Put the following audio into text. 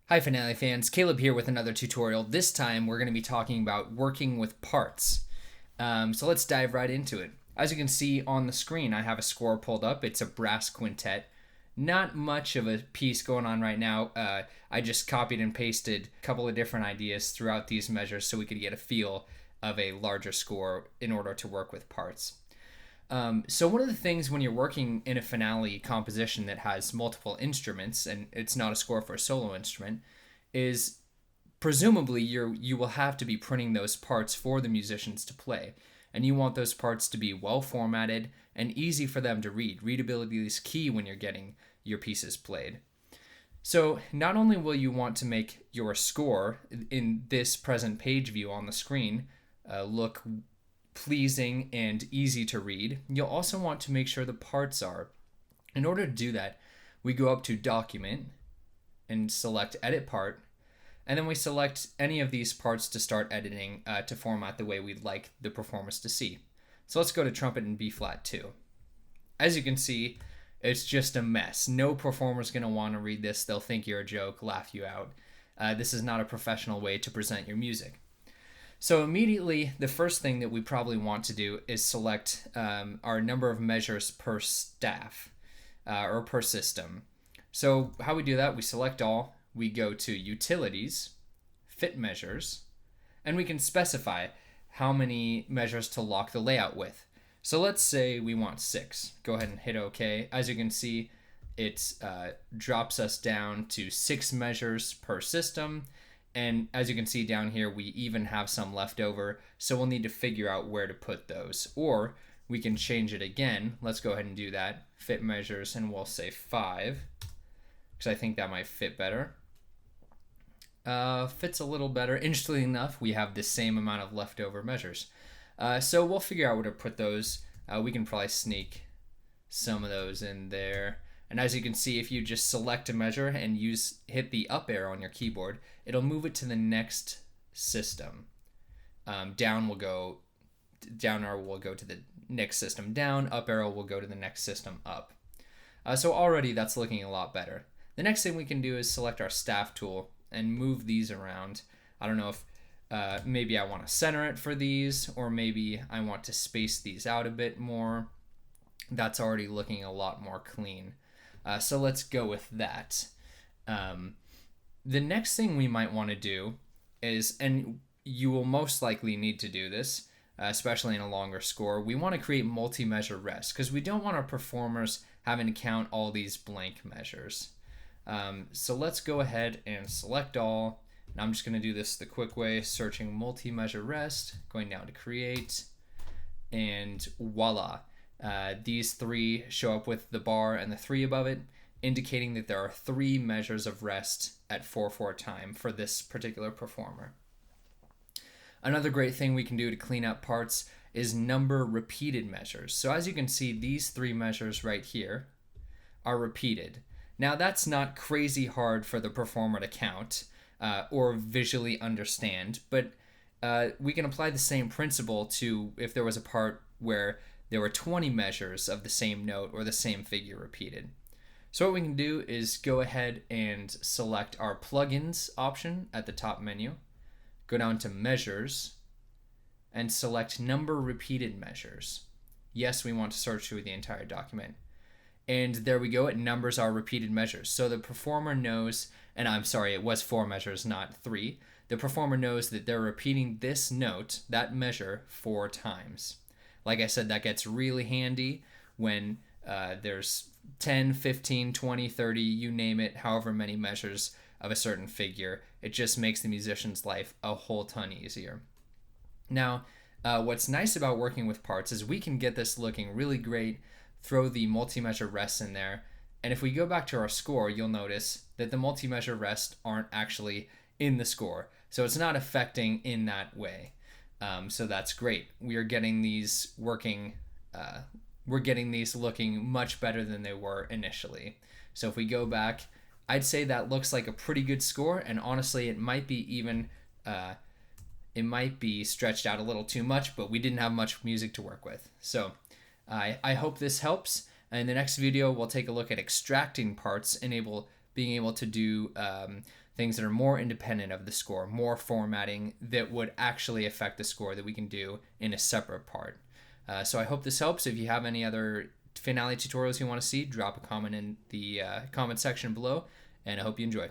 Hi Finale fans, Caleb here with another tutorial. This time we're going to be talking about working with parts. So let's dive right into it. As you can see on the screen, I have a score pulled up. It's a brass quintet. Not much of a piece going on right now. I just copied and pasted a couple of different ideas throughout these measures so we could get a feel of a larger score in order to work with parts. So one of the things when you're working in a finale composition that has multiple instruments and it's not a score for a solo instrument is presumably you will have to be printing those parts for the musicians to play, and you want those parts to be well formatted and easy for them to read. Readability is key when you're getting your pieces played. So not only will you want to make your score in this present page view on the screen look pleasing and easy to read, you'll also want to make sure the parts are. In order to do that, we go up to Document and select Edit Part, and then we select any of these parts to start editing to format the way we'd like the performance to see. So let's go to Trumpet in B flat 2. As you can see, it's just a mess. No performer's going to want to read this. They'll think you're a joke, laugh you out. This is not a professional way to present your music. So immediately, the first thing that we probably want to do is select our number of measures per staff or per system. So how we do that, we select all, we go to Utilities, Fit Measures, and we can specify how many measures to lock the layout with. So let's say we want 6. Go ahead and hit OK. As you can see, it drops us down to 6 measures per system. And as you can see down here, we even have some left over, so we'll need to figure out where to put those. Or we can change it again. Let's go ahead and do that. Fit measures, and we'll say 5, because I think that might fit better. Fits a little better. Interestingly enough, we have the same amount of leftover measures. So we'll figure out where to put those. We can probably sneak some of those in there. And as you can see, if you just select a measure and hit the up arrow on your keyboard, it'll move it to the next system. Down arrow will go to the next system down, up arrow will go to the next system up. So already that's looking a lot better. The next thing we can do is select our staff tool and move these around. I don't know if maybe I want to center it for these, or maybe I want to space these out a bit more. That's already looking a lot more clean. So let's go with that. The next thing we might want to do is, and you will most likely need to do this, especially in a longer score, we want to create multi-measure rest because we don't want our performers having to count all these blank measures. So let's go ahead and select all. And I'm just going to do this the quick way, searching multi-measure rest, going down to create, and voila. These 3 show up with the bar and the 3 above it, indicating that there are 3 measures of rest at 4/4 time for this particular performer. Another great thing we can do to clean up parts is number repeated measures. So as you can see, these 3 measures right here are repeated. Now that's not crazy hard for the performer to count or visually understand, but we can apply the same principle to if there was a part where there were 20 measures of the same note or the same figure repeated. So what we can do is go ahead and select our plugins option at the top menu, go down to measures, and select number repeated measures. Yes, we want to search through the entire document. And there we go, it numbers our repeated measures. So the performer knows, and I'm sorry, it was 4 measures, not 3. The performer knows that they're repeating this note, that measure, 4 times. Like I said, that gets really handy when there's 10, 15, 20, 30, you name it, however many measures of a certain figure. It just makes the musician's life a whole ton easier. Now, what's nice about working with parts is we can get this looking really great, throw the multi-measure rests in there, and if we go back to our score, you'll notice that the multi-measure rests aren't actually in the score. So it's not affecting in that way. So that's great. We are getting these working, we're getting these looking much better than they were initially. So if we go back, I'd say that looks like a pretty good score, and honestly, it might be even, it might be stretched out a little too much, but we didn't have much music to work with. So I hope this helps. In the next video, we'll take a look at extracting parts, being able to do things that are more independent of the score, more formatting that would actually affect the score that we can do in a separate part. So I hope this helps. If you have any other Finale tutorials you want to see, drop a comment in the comment section below, and I hope you enjoy.